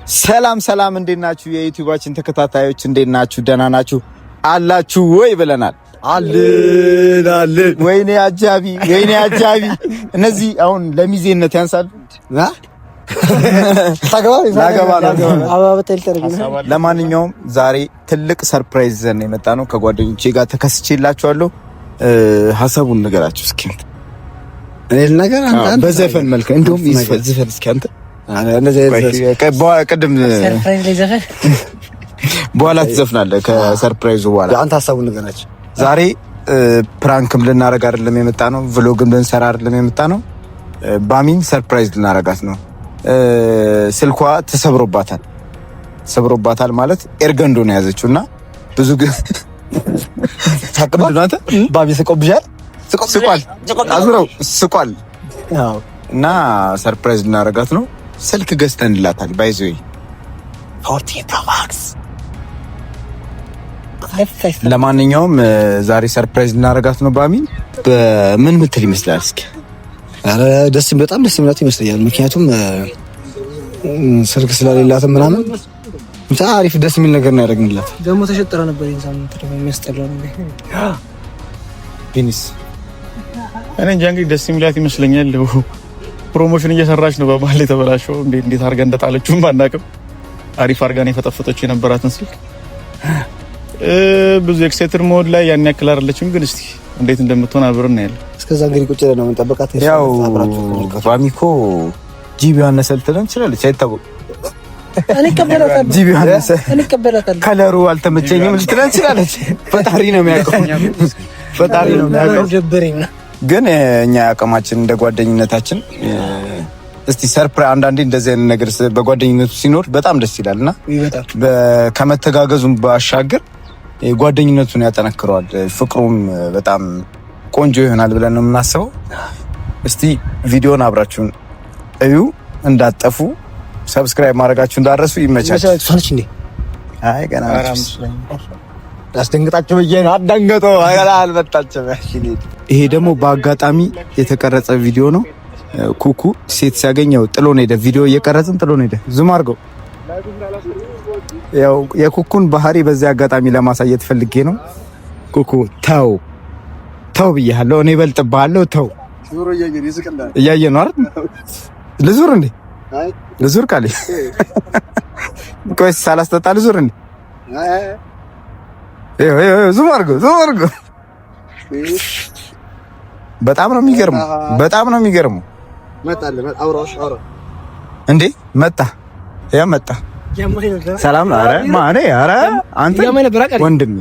ሰላም እንዴት ናችሁ? የዩቲዩባችን ተከታታዮች እንዴት ናችሁ? ደህና ናችሁ አላችሁ ወይ ብለናል። አለን። ወይኔ አጃቢ እነዚህ አሁን ለሚዜነት ያንሳሉ። ለማንኛውም ዛሬ ትልቅ ሰርፕራይዝ ዘን የመጣ ነው። ከጓደኞቼ ጋር ተከስቼላችኋለሁ። ሀሳቡን ንገራችሁ እስኪ። እኔ ነገር በዘፈን መልክ እንደውም ይዘፈን እስኪ አንተ ቅድም በኋላ ትዘፍናለህ። ከሰርፕራይዙ በኋላ አንተ ሀሳቡን ንገራችሁ። ዛሬ ፕራንክም ልናረግ አይደለም የመጣ ነው፣ ቭሎግም ልንሰራ አይደለም የመጣ ነው። ባሚን ሰርፕራይዝ ልናረጋት ነው። ስልኳ ተሰብሮባታል ማለት ኤርገንዶ ነው ያዘችውና ብዙ ግን ታቀባሉ አንተ ባቢ ስቆብሻል ስቋል እና ሰርፕራይዝ ልናረጋት ነው። ስልክ ገዝተንላታል። ባይዘይ 14 Pro Max። ለማንኛውም ዛሬ ሰርፕራይዝ ልናረጋት ነው። ባሚን በምን ምትል ይመስላል? እስኪ አረ በጣም ደስ የሚላት ይመስለኛል። ምክንያቱም ስልክ ስለሌላትም ምናምን አሪፍ ደስ የሚል ነገር ነው ያደረግንላት። ደግሞ ተሸጥራ ነበር ኢንሳን ተደረገ የሚያስጠላው ነው ቢኒስ እኔ እንጃ እንግዲህ ደስ የሚላት ይመስለኛል። ፕሮሞሽን እየሰራች ነው። በባህል የተበላሸው እንዴት አድርጋ እንደጣለችው ባናቅም አሪፍ አድርጋ ነው የፈጠፈጠችው የነበራትን ስልክ። ብዙ ኤክሴትር ሞድ ላይ ያን ያክል አይደለችም፣ ግን እስቲ እንዴት እንደምትሆን አብረን ያለ እስከዛ እንግዲህ ቁጭ ብለን ነው የምንጠብቃት። ያው ፋሚኮ ጂቢ ያነሰ ልትለን ትችላለች፣ አይታወቅም። እኔ ቀበላታለሁ ከለሩ አልተመቸኝም ልትለን ትችላለች። ፈጣሪ ነው የሚያውቀው። ግን እኛ አቅማችን እንደ ጓደኝነታችን እስቲ ሰርፕራይዝ አንዳንዴ እንደዚህ አይነት ነገር በጓደኝነቱ ሲኖር በጣም ደስ ይላልና ከመተጋገዙም ባሻገር ጓደኝነቱን ያጠነክረዋል። ፍቅሩም በጣም ቆንጆ ይሆናል ብለን ነው የምናስበው። እስቲ ቪዲዮን አብራችሁን እዩ፣ እንዳጠፉ ሰብስክራይብ ማድረጋችሁ እንዳረሱ። ይመቻችሁ። ሶንች እንዴ አይ ገና አስደንግጣችሁ ብዬ ነው። አዳንገጦ አልመጣችም። ይሄ ደግሞ በአጋጣሚ የተቀረጸ ቪዲዮ ነው። ኩኩ ሴት ሲያገኘው ጥሎን ሄደ። ቪዲዮ እየቀረጽን ጥሎን ሄደ። ዙም አድርገው። ያው የኩኩን ባህሪ በዚህ አጋጣሚ ለማሳየት ፈልጌ ነው። ኩኩ ተው ብያለሁ። እኔ እበልጥብሃለሁ። ተው እያየህ ነው አይደል? ልዙር እንዴ? ልዙር ካለ ቆይ ሳላስጠጣ ልዙር እንዴ? ዙም አድርገው። በጣም ነው የሚገርመው። እንዴ መጣ። ሰላም ነው። ኧረ አንተ ወንድም።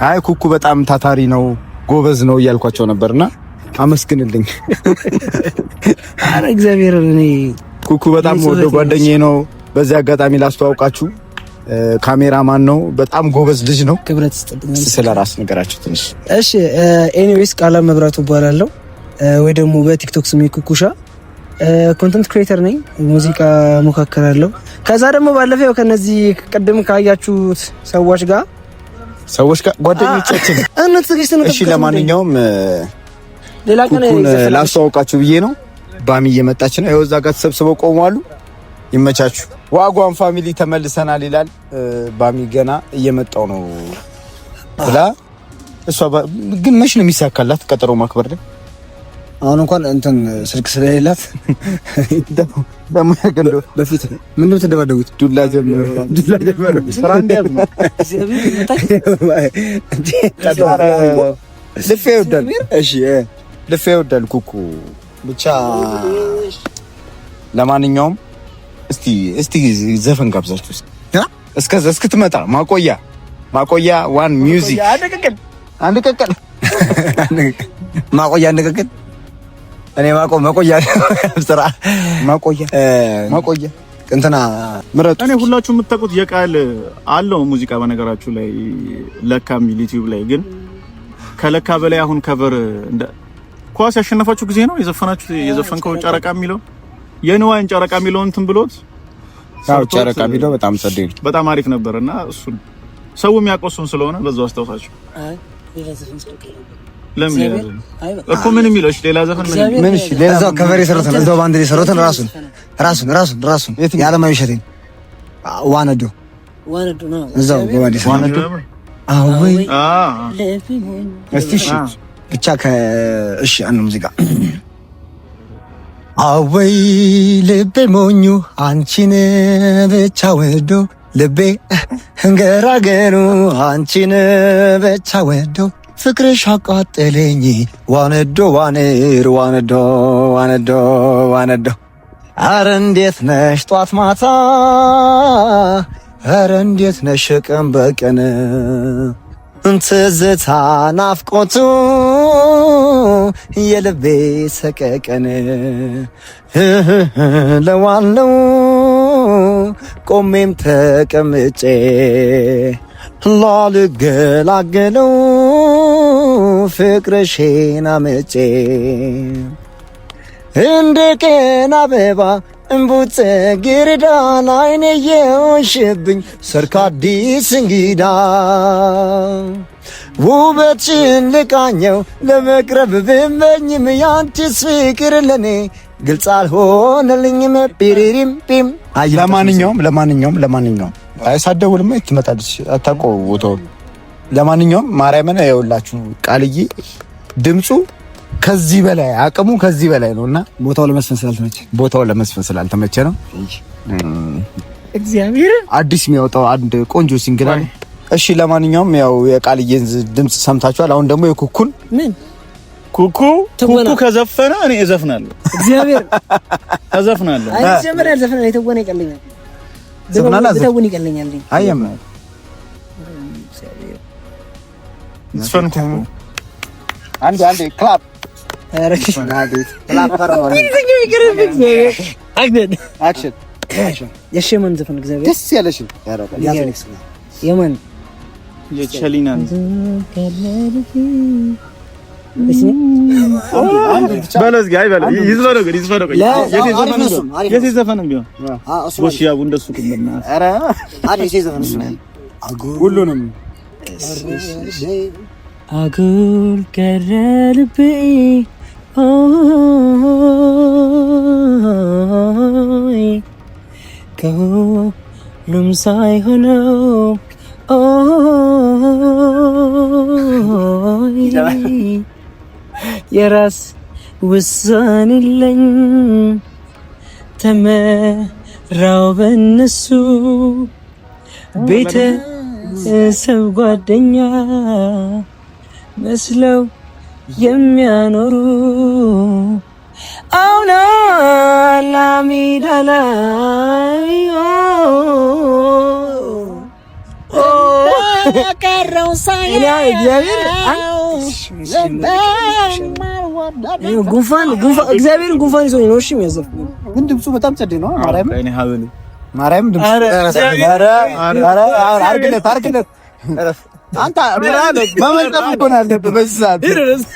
አይ ኩኩ በጣም ታታሪ ነው፣ ጎበዝ ነው እያልኳቸው ነበርና አመስግንልኝ። አረ እግዚአብሔር እኔ ኩኩ በጣም ወደ ጓደኛዬ ነው። በዚህ አጋጣሚ ላስተዋውቃችሁ። ካሜራማን ነው። በጣም ጎበዝ ልጅ ነው። ክብረት ይስጥልኝ። ስለራስ ነገራችሁ ትንሽ። እሺ ኤኒዌይስ ቃላ መብራቱ እባላለሁ፣ ወይ ደግሞ በቲክቶክ ስሜ ኩኩሻ። ኮንተንት ክሬተር ነኝ። ሙዚቃ ሞካከራለሁ። ከዛ ደግሞ ባለፈው ከነዚህ ቅድም ካያችሁት ሰዎች ጋር ጓደኞቻችን እሺ። ለማንኛውም ሌላ ቀን ላስተዋውቃችሁ ብዬ ነው። ባሚ እየመጣች ነው። ይኸው እዛ ጋር ተሰብስበው ቆመዋል። ይመቻችሁ። ዋጓን ፋሚሊ ተመልሰናል ይላል። ባሚ ገና እየመጣው ነው ብላ እሷ ግን መች ነው የሚሳካላት ቀጠሮ ማክበር ላይ? አሁን እንኳን እንትን ስልክ ስለሌላት ደሞ ያገንዶ በፊት ምንድነው ተደባደቡት? ዱላ ጀመረ። ስራ እንዲያዝ ነው። ልፌ ይወዳል። እሺ ልፌ ይወዳል ኩኩ ብቻ። ለማንኛውም እስቲ ዘፈን ጋብዛችሁ እስከዛ እስክትመጣ ማቆያ ዋን ሚውዚክ አንድ ቀቀል ማቆያ እኔ ማቆያ ስራ ማቆያ እንትና ምረጡ። እኔ ሁላችሁ የምታውቁት የቃል አለው ሙዚቃ በነገራችሁ ላይ ለካ ሚል ዩቲዩብ ላይ ግን ከለካ በላይ አሁን ከቨር እንደ ኳስ ያሸነፋችሁ ጊዜ ነው የዘፈንከው ጨረቃ የሚለው የንዋይን ጨረቃ የሚለው እንትን ብሎት ጨረቃ የሚለው በጣም ጸደይ በጣም አሪፍ ነበርና እሱን ሰው የሚያቆሱን ስለሆነ በዛው አስተውሳችሁ። ለምን እኮ ምን የሚለው? እሺ ሌላ ዘፈን ምን? እሺ ሌላው ከቨር የሰሩትን እዛው ባንድ ላይ የሰሩትን ራሱን የዓለማዊ እሸቴን ዋነዶ ነው እዛው ባንድ ዋነዶ። አወይ እስቲ እሺ ብቻ እሺ አንዱ ሙዚቃ አወይ ልቤ ሞኙ አንቺን ብቻ ወዶ ልቤ እንገራገሩ አንቺን ብቻ ወዶ ፍቅርሽ አቃጠለኝ ዋነዶ ዋነዶ አረ እንዴት ነሽ ጧት ማታ አረ እንዴት ነሽ ቀን በቀን ትዝታ ናፍቆቱ የልቤ ሰቀቀን ለዋለው ቆሜም ተቀምጬ ላልገላገለው ፍቅርሽን አምጬ እንደ ቀን አበባ እምቡጥ ጽጌረዳ አይኔ የሆንሽብኝ ሰርክ አዲስ እንግዳ ውበትሽን ልቃኘው ለመቅረብ ብመኝም ያንቺስ ፍቅር ለኔ ግልጽ አልሆነልኝም። ፒሪሪም ፒም ለማንኛውም ሳትደውልማ ትመጣለች አታውቀው ቦታውን። ለማንኛውም ማርያምን ያውላችሁ ቃልዬ ድምፁ ከዚህ በላይ አቅሙ ከዚህ በላይ ነውና ቦታው ለመስፈን ስላልተመቸ ነው። እግዚአብሔር አዲስ የሚያወጣው አንድ ቆንጆ ሲንግል አለ። እሺ ለማንኛውም ያው የቃልዬን ድምጽ ሰምታችኋል። አሁን ደግሞ የኩኩን ኩኩ ከዘፈነ እኔ እዘፍናለሁ። እግዚአብሔር እዘፍናለሁ። አይ ጀመረ ዘፈነ የተወነ ይቀልኛል። ዘፈናለሁ ይቀልኛል። አየም ዘፈንኩ አንዴ ክላፕ አክሽን የሸመን ዘፈን እግዚአብሔር ደስ ያለሽን የማን የቸሊናን ባለስ ጋር ይበል ይዝፈረው የት ዘፈንም ቢሆን ወሽ ያው እንደሱ ኩምና አረ አዲስ ዘፈን እሱ ሁሉንም አጉል ቀረልቤ ኦይ ከሁሉም ሳይሆነው ኦይ የራስ ውሳኔ ለኝ ተመራው በነሱ ቤተሰብ ጓደኛ መስለው የሚያኖሩ አውና ላሚዳ ላይ ቀረው ሳይና ጉንፋን ይዞኝ ነው። እሺ የሚያዘፍነው ግን ድምፁ በጣም ጸዴ ነው። ማርያም ድምፁ አርግለት አንተ መመንተፍ እኮ ነው ያለብህ። በዚህ ሰዓት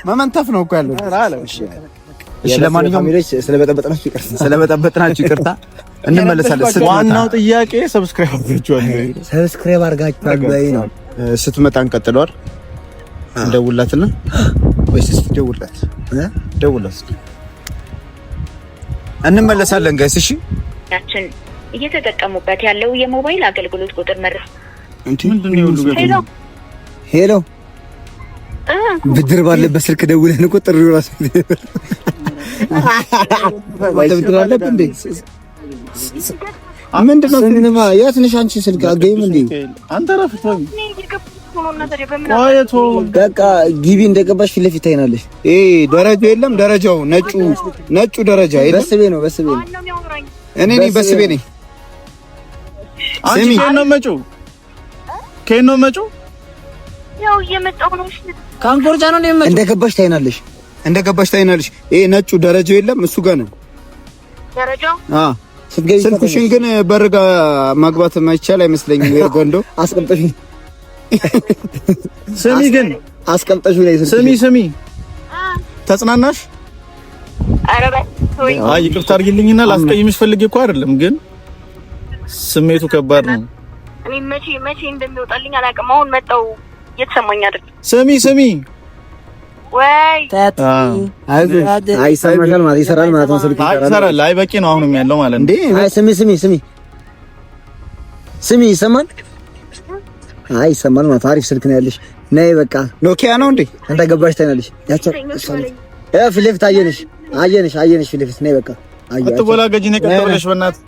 መመንተፍ ነው እኮ ያለብህ። እሺ ለማንኛውም ስለበጠበጥናችሁ ይቅርታ። እንመለሳለን። ዋናው ጥያቄ ሰብስክራይብ አድርጋችኋል ወይ ነው። ስትመጣ እንቀጥለዋል። እንደውላትና ወይስ ስትደውላት ደውላት እንመለሳለን ጋይስ። እሺ ያችን እየተጠቀሙበት ያለው የሞባይል አገልግሎት ቁጥር መረስ ምንድነው ሁሉ ሄሎ ብድር ባለበት ስልክ ደውለን እኮ ጥሪው ራሱ ብድር አለበት እንዴ? ምንድነው ሲኒማ የትንሽ አንቺ ስልክ አገይም እንዴ? አንተ ረፍተው በቃ ግቢ እንደገባሽ ፊት ለፊት ታይናለሽ። ደረጃው የለም ደረጃው ነጩ ደረጃ የለም። በስቤ ነው እኔ ነኝ በስቤ ነኝ። አንቺ ከነው መጩ ያው እየመጣሁ ነው። ካምፖርጃ ነው እንደመጣሁ እንደገባሽ ታይናለሽ። ነጩ ደረጃው የለም እሱ ጋር ነው ደረጃው። ስልኩሽን ግን በርጋ ማግባት ማይቻል አይመስለኝም። የጎንዶ አስቀምጠሽ ስሚ ግን አስቀምጠሽ ላይ ስሚ ተጽናናሽ። አይ ይቅርታ አድርጊልኝና ላስቀይምሽ ፈልጌ እኮ አይደለም፣ ግን ስሜቱ ከባድ ነው። እኔ መቼ እንደሚወጣልኝ አላውቅም። አሁን መጣው እየተሰማኝ አይደል? ስሚ ወይ አይሰማሻል ማለት ይሰራል ማለት ነው። ስልክ ይሰራል። አይ በቂ ነው አሁንም ያለው ማለት ነው። አይ ስሚ ይሰማል። አይ ይሰማል ማለት አሪፍ ስልክ ነው ያለሽ። ነይ በቃ ኖኪያ ነው እንዴ? አንተ ገባሽ ታናለሽ። ያቻ ፊት ለፊት አየንሽ ፊት ለፊት ነይ በቃ አትወላገጂ ነው ከተበለሽ በእናትህ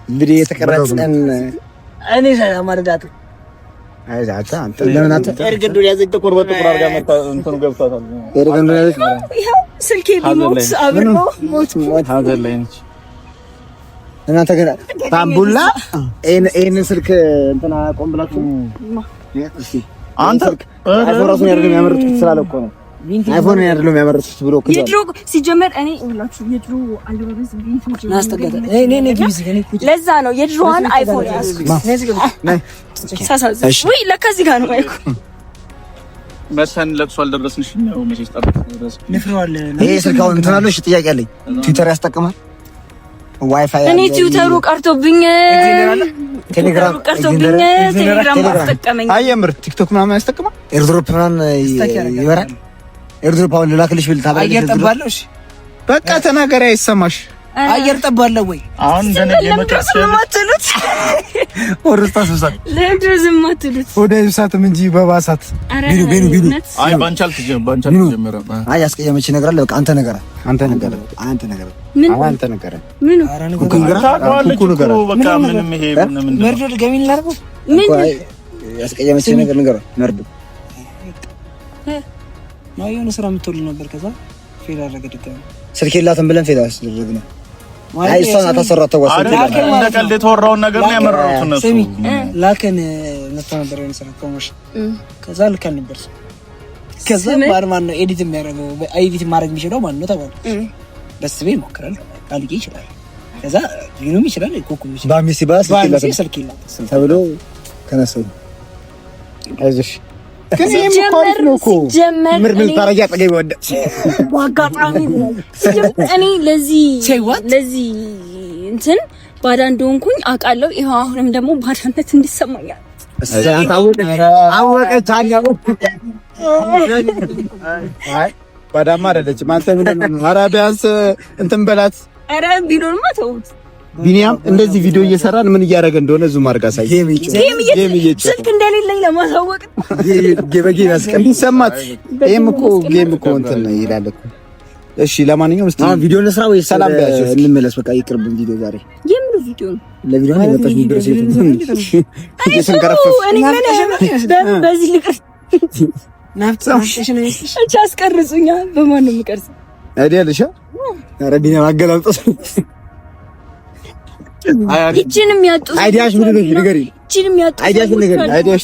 እንግዲህ የተቀረጸን እኔ ሰላም አረዳት አይዛታ አንተ ለምን አንተ እርግዱን ያዘች ጥቁር በጥቁር አድርጋ መጣ እንትኑ ገብቷታል። እርግዱን ያዘች ይሄው ስልኬ ሊሞት አብሮ ሞት ሀዘን ላይ ነች። እናንተ ገና ታምቡላ ይሄንን ስልክ እንትና ቆም ብላችሁ አንተ አይፎን ያደርገው ያመረጡት ስላለ እኮ ነው። አይፎን ያደርገው ያመረጡት ብሎ እኮ የድሮ ሲጀመር እኔ ሁላችሁ የድሮ አልባበስ ቪንቴጅ ናስተገደ እኔ ለዛ ነው የድሮዋን አይፎን ያስኩት። ሳሳዝ ወይ ለካዚ ጋር ነው አይኩ መሰን ለቅሶ አልደረስንሽ ነው መቼስ ታደረስ ንፍረዋል። ይሄ ስልክ አሁን እንትና ነው። እሺ ጥያቄ አለኝ። ትዊተር ያስጠቅማል? ዋይፋይ እኔ ትዊተሩ ቀርቶብኝ ቴሌግራም አስጠቀመኝ። አየምር ቲክቶክ ምናምን ያስጠቅማል? ኤርድሮፕ ምናምን ይበራል። ኤርድሮፕ አሁን ልላክልሽ ብል ታበል አየር ጠባለሁ። እሺ በቃ ተናገሪ፣ አይሰማሽ። አየር ጠባለሁ ወይ አሁን እንደነገ ማትሉት ወርታስ ብሳት ለድርዝም ማትሉት ወደ ብሳትም እንጂ በባሳት ቢሉ አይ ባንቻል ተጀመረ። አይ ያስቀየመች ነገር አለ። በቃ አንተ ነገር ምን በቃ ምንም ይሄ ምንም መርዶ ድገሚኝ ላድርገው። ምን ያስቀየመች ነገር መርዶ ነው የሆነ ስራ የምትውል ነበር። ከዛ ፌል አደረገ ድጋሚ ስልክ የላትም ብለን ፌል አስደረግነው። አይ እሷን አታሰራት ተዋሰል እንደ ቀልድ የተወራውን ነገር ነው ያመረሩት እነሱ። ላከን መጣ ነበር የሆነ ስራ ኮመርሽ ከዛ ልከን ነበር። ከዛ ማን ነው ኤዲት የሚያደርገው ኤዲት ማድረግ የሚችለው ማን ነው ተባለ። በስቤ ይሞክራል አልጌ ይችላል። ከዛ ቢኑም ይችላል ኮኩም ይችላል። ባሚሲ ባስ ስልክ ይላል ተብሎ ከነሰው አይዞሽ ግን ይሄም ኮሪፍ ነው እኮ ምርምር ታረጋ ጠገብ ወደ ዋጋጣሚ እኔ ለዚህ እንትን ባዳ እንደሆንኩኝ አውቃለሁ። ይሄው አሁንም ደግሞ ባዳነት እንዲሰማኛል። አወቀች አኛው አይ ባዳማ አይደለችም። አንተ ምን ኧረ ቢያንስ እንትን በላት። ኧረ ቢኖርማ ተውት። ቢኒያም እንደዚህ ቪዲዮ እየሰራን ምን እያደረገ እንደሆነ ዙም አድርጋ ሳይ ጌም ስልክ እንደሌለኝ ለማሳወቅ ጌም እንዲሰማት። ይሄም እኮ ጌም እኮ እንትን ይላል እኮ። እሺ ለማንኛውም እስቲ ቪዲዮ እንስራ ወይ ሰላም ባያችሁ እንመለስ። በቃ ይቅርብን ቪዲዮ ዛሬ የምን ቪዲዮ ነው? ለቪዲዮ ነው የመጣሽ ቪዲዮ ሲል በዚህ ልቅር ናፍጣሽን እቻ አስቀርጹኛ። በማን ነው የምቀርጽ? አይደልሽ? ኧረ ቢኒያም አገላብጠሽ እቺንም ያጡት አይዲያሽ ምን ነው ንገሪ። እቺንም ያጡት አይዲያሽ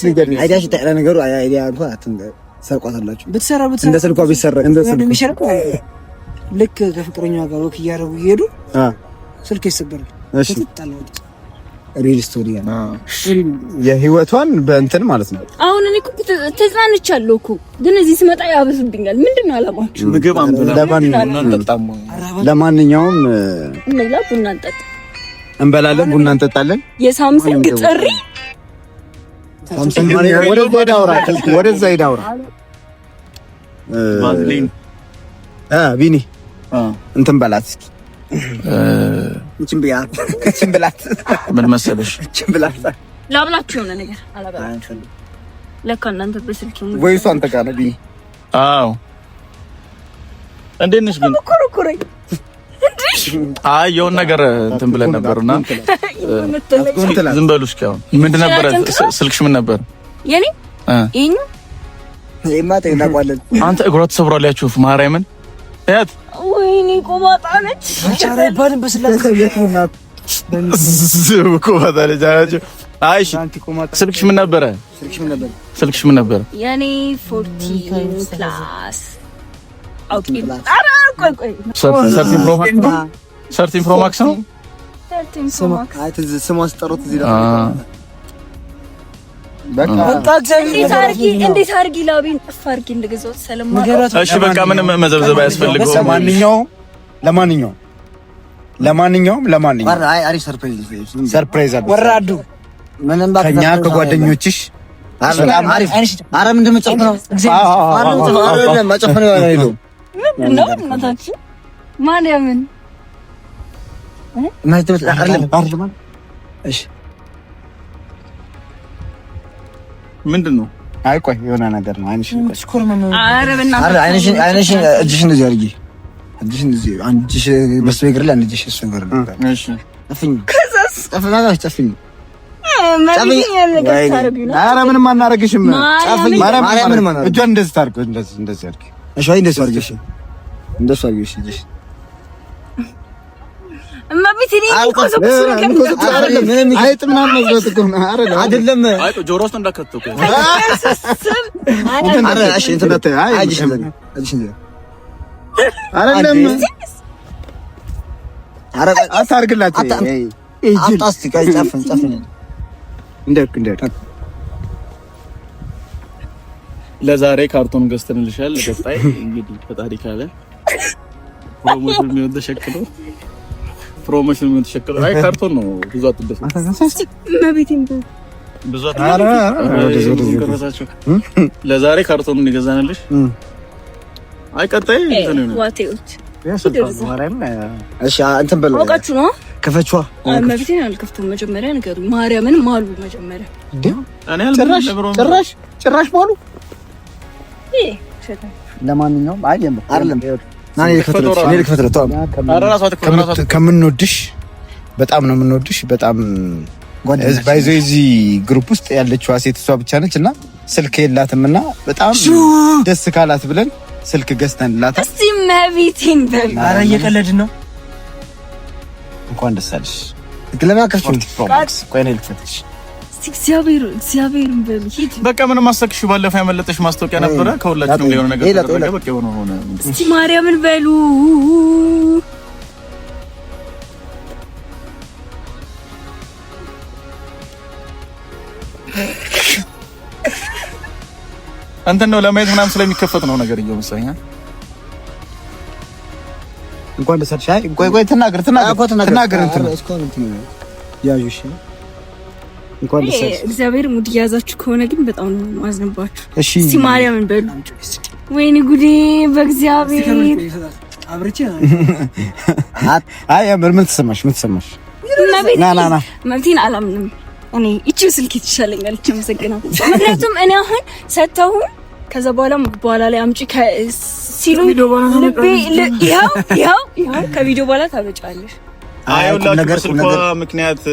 ተቀለ ነገሩ አይዲያ እንኳን አትሰርቋታላችሁ። ብትሰራ እንደ ስልኳ ቢሰራ እንደ ስልኳ ልክ ከፍቅረኛዋ ጋር ወክ እያደረጉ ይሄዱ ስልክ ይሰበራል። እሺ ሪል ስቶሪ የህይወቷን በእንትን ማለት ነው። አሁን እኔ እኮ ተጽናንቻለሁ እኮ ግን እዚህ ስመጣ ያበስብኛል። ምንድነው አላማችሁ? ምግብ ለማንኛውም እንብላ፣ ቡና እንጠጣ። እንበላለን፣ ቡና እንጠጣለን። የሳምሰንግ ጥሪ ሳምሰንግ ወደዛ ሄዳውራ ባዝሊን ቢኒ እንትን በላት እስኪ እቺን ብላት ምን መሰለሽ እቺን ብላት ላብላችሁ የሆነ ነገር አላበላችሁ። ለካ እናንተ በስልክ ነው ወይስ አንተ ጋር ነው ቢኒ? አዎ እንዴት ነሽ ግን? ኮረኮረኝ አይ የሆነ ነገር እንትን ብለን ነበርና ዝም በሉ እስኪ። አሁን ምንድን ነበረ ስልክሽ? ምን ነበር የኔ ይሄን ይሄማ ተናቋለን። አንተ እግሯ ተሰብሯል ያችሁፍ ማርያምን እያት ወይኔ ቆማጣ ነች። አቻራ ይባልን በስላሴ ቆማጣ ነች አላችሁ። አይ ስልክሽ ምን ነበረ? ስልክሽ ምን ነበረ? የኔ 14 ፕላስ ኦኬ። አራ ቆይ 13 ፕሮ ማክስ ነው። 13 ፕሮ ማክስ ስሟ ስጠሩት እዚህ እንዴት አድርጊ ላቢን ጠፋ አድርጊ እንደገዛው ሰለማ። እሺ በቃ ምንም መዘብዘብ አያስፈልገውም። ለማንኛውም አሪፍ ሰርፕራይዝ አለ ወራዱ ምንም ከኛ ከጓደኞችሽ በጣም አሪፍ። ኧረ ምንድን ነው መጨፈን ነው? መጨፈን ነው ነው እናታችን ማርያምን ምንድን ነው? አይ ቆይ የሆነ ነገር ነው። አይንሽ አይንሽን እጅሽን እንደዚህ አድርጊ። እጅሽን እንደዚህ አንድ እጅሽ በሱ እግር ላይ አንድ እጅሽ እሱ እግር ላይ እሺ። ጨፍኝ ከዛስ ጨፍኝ። ኧረ ምንም አናረግሽም። ማርያም ምንም አናረግሽ። እጇን እንደዚህ ታርግ። እንደዚህ አድርጊ። እሺ ወይ እንደዚህ አድርጊ። እሺ እንደሱ አድርጊ። እሺ እሺ አይደለም ጆሮ ውስጥ እንዳከተው ለዛሬ ካርቶን ገዝተንልሻል። ለቀጣይ እንግዲህ ፈጣሪ ካለ ፕሮሞሽን የሚሆን ተሸክሎ ፕሮሞሽን ምን ተሸከለ? አይ ካርቶን ነው። ብዙ አትደስ ብዙ አትደስ ለዛሬ ካርቶን እንገዛናለሽ። አይ ቀጣይ እንትን ነው ዋቴዎች እሺ እንትን በለው አውቃችሁ ነው ከፈችዋ መብቴን አልከፍትም። መጀመሪያ ንገሩኝ። ማርያምን ማሉ መጀመሪያ ጭራሽ ማሉ። ለማንኛውም አይ አይደለም ከምንወድሽ በጣም ነው የምንወድሽ። በጣም ባይዞ እዚህ ግሩፕ ውስጥ ያለችው ሴት እሷ ብቻ ነች እና ስልክ የላትምና በጣም ደስ ካላት ብለን ስልክ ገዝተንላታል። እስቲ መቤቴን በል። ኧረ እየቀለድን ነው። እንኳን ደስ አለሽ። እግዚአብሔርን በል። በቃ ምንም አሰክሽ። ባለፈው ያመለጠሽ ማስታወቂያ ነበረ ከሁላችንም ሊሆን ነገር ተደረገ። በቃ ሆነ። እስቲ ማርያምን በሉ። እንትን ነው ለማየት ምናምን ስለሚከፈት ነው ነገር እየመሰለኝ። እንኳን ደስ አለሽ። ቆይ ተናገር እንትን ያዩሽ እንኳን ደስ አለሽ። እግዚአብሔር ሙድ ያዛችሁ ከሆነ ግን በጣም ነው ማዝነባችሁ። እሺ እስቲ ማርያምን በሉ። ወይኔ ጉዴ በእግዚአብሔር አብርቼ አይ ምን ተሰማሽ? ና መብቴን አላምንም። እኔ እቺው ስልክ ትሻለኛል። እቺ መሰግናለሁ። ምክንያቱም እኔ አሁን ሰተው ከዛ በኋላ ላይ አምጪ ሲሉ ልቤ ያው ከቪዲዮ በኋላ ታበጫለሽ። አይውላችሁ ስልኳ ምክንያት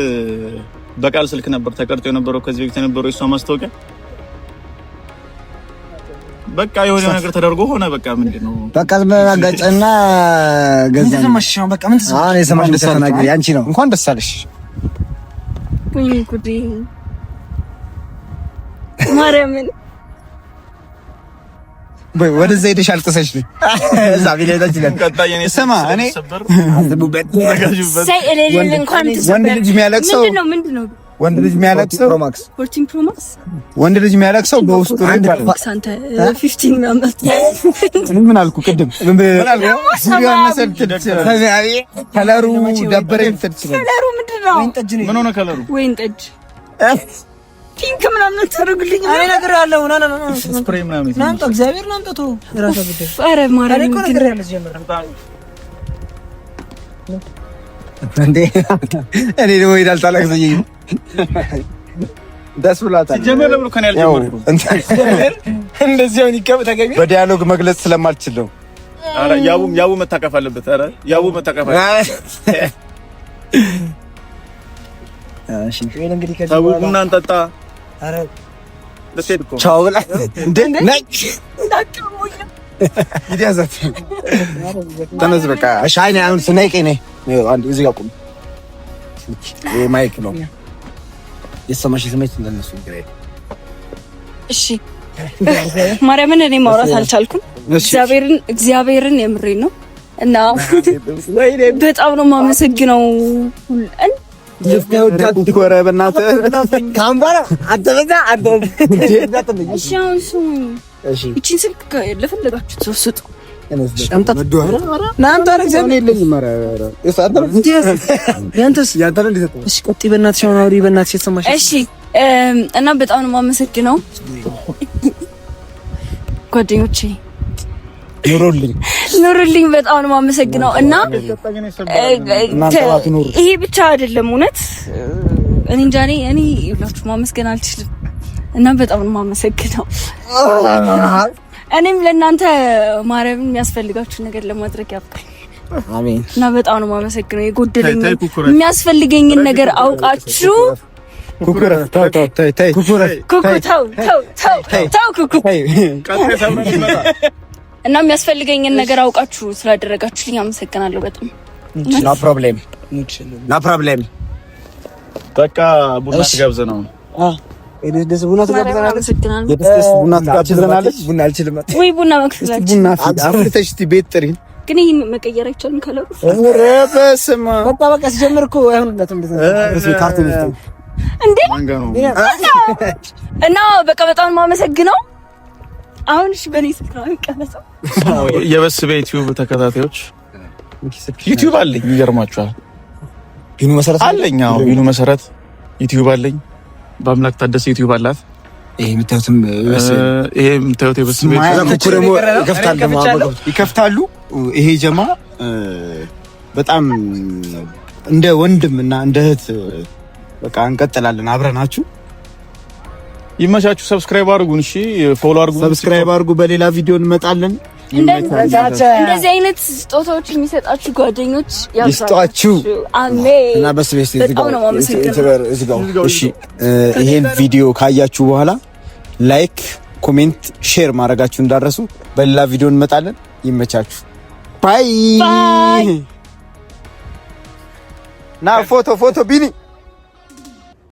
በቃል ስልክ ነበር ተቀርጦ የነበረው ከዚህ በፊት የነበረው የሷ ማስታወቂያ። በቃ የሆነ ነገር ተደርጎ ሆነ። በቃ ምንድነው በቃ ዘመናጋጨና ገዛ ተመሽሻው በቃ ምን ተሰማሽ? አሁን የሰማሽ ተናገሪ። አንቺ ነው እንኳን ደስ አለሽ። ወይኔ ጉዴ ማርያምን ወደዛ ሄደሽ አልጥሰሽ ነው እዛ ቢለታች ለቀጣይ እኔ ስማ እኔ ወንድ ልጅ የሚያለቅሰው ምንድነው? ወንድ ልጅ የሚያለቅሰው ፕሮማክስ 14 ፕሮማክስ ወንድ ልጅ የሚያለቅሰው በውስጡ አንድ ሳንተ 15 ማምጣት ምን አልኩ ቅድም? ምን አልኩ? ከለሩ ደበረኝ። ከለሩ ምንድነው? ምን ሆነ ከለሩ? ወይን ጠጅ ፒንክ ምናምን ታደርጉልኝ። አይ ነገር ያለው ና ስፕሬይ ምናምን ናምጣ እግዚአብሔር ናምጣ ራሳ ብደ ኧረ ማርያም እኮ ነገር ያለ ጀመረ እንዴ እኔ ደግሞ ሄዳል ታላቅሰኝ ደስ ብሏታል። ጀመረ ብሎ ከኔ ያልጀመረው እንደዚህ አሁን ተገቢ በዲያሎግ መግለጽ ስለማልችል ነው። ኧረ ያቡ መታቀፍ አለበት። ኧረ ያቡ መታቀፍ አለበት። እሺ እንግዲህ ከዚህ ታው ቡና እንጠጣ። ኧረ ለሴት እኮ ቻው ብላ እንዴ ነጭ ይዲያዛት ተነስ በቃ ሻይኔ አሁን ስናይቄ ነኝ አንድ እዚህ ጋር ቁም። ይሄ ማይክ ነው የሰማሽ ስሜት እንደነሱ ይገራል። እሺ ማርያምን እኔ ማውራት አልቻልኩም። እግዚአብሔርን የምሬን ነው እና በጣም ነው የማመሰግነው። ኮረ በእናትህ ካምባራ አደረጋ አደረጋ። እሺ አሁን ስሙኝ። እሺ እቺን ስልክ ለፈለጋችሁ ተወስጡ። እና በጣም ነው የማመሰግነው ጓደኞቼ። ኑሩልኝ በጣም ነው የማመሰግነው። እና ይሄ ብቻ አይደለም እውነት እኔ እንጃ እኔ ይብላችሁ ማመስገን አልችልም። እና በጣም ነው የማመሰግነው። እኔም ለእናንተ ማረም የሚያስፈልጋችሁ ነገር ለማድረግ ያብቃኝ። አሜን። እና በጣም ነው የማመሰግነው። የጎደለኝ የሚያስፈልገኝን ነገር አውቃችሁ እና የሚያስፈልገኝን ነገር አውቃችሁ ስላደረጋችሁልኝ አመሰግናለሁ በጣም። ኖ ፕሮብሌም ኖ ፕሮብሌም። በቃ ቡና ትጋብዘ ነው። ደስ ቡና ትጋብዘናለች። ቡና ትጋብዘናለች። ቡና አልችልም ወይ ቡና መክፈላችሁ። ቡና አፍልተሽ ቤት ጥሪን። ግን ይሄን መቀየር አይቻልም ካለው ረበስማ በቃ ሲጀምር እኮ አይሆንለትም ካርቱን እንዴ እና በቃ በጣም የማመሰግነው። አሁን እሺ በኔ ስልክ ነው የሚቀመጠው። የበስቤ ዩቲዩብ ተከታታዮች ዩቲዩብ አለኝ። ይገርማችኋል። ቢኑ መሰረት አለኝ። አዎ ቢኑ መሰረት ዩቲዩብ አለኝ። በአምላክ ታደሰ ዩቲዩብ አላት። ይሄ የምታዩትም የበስቤ ይከፍታሉ። ይሄ ጀማ በጣም እንደ ወንድም እና እንደ እህት በቃ እንቀጥላለን አብረናችሁ። ይመቻችሁ። ሰብስክራይብ አድርጉን። እሺ ፎሎ አድርጉ፣ ሰብስክራይብ አድርጉ። በሌላ ቪዲዮ እንመጣለን። እንደዚህ አይነት ስጦታዎች የሚሰጣችሁ ጓደኞች ይስጧችሁ። አሜን። እና በስቤስ በጣም ነው የማመሰግነው። እሺ ይሄን ቪዲዮ ካያችሁ በኋላ ላይክ፣ ኮሜንት፣ ሼር ማድረጋችሁ እንዳረሱ። በሌላ ቪዲዮ እንመጣለን። ይመቻችሁ። ባይ። ና ፎቶ ቢኒ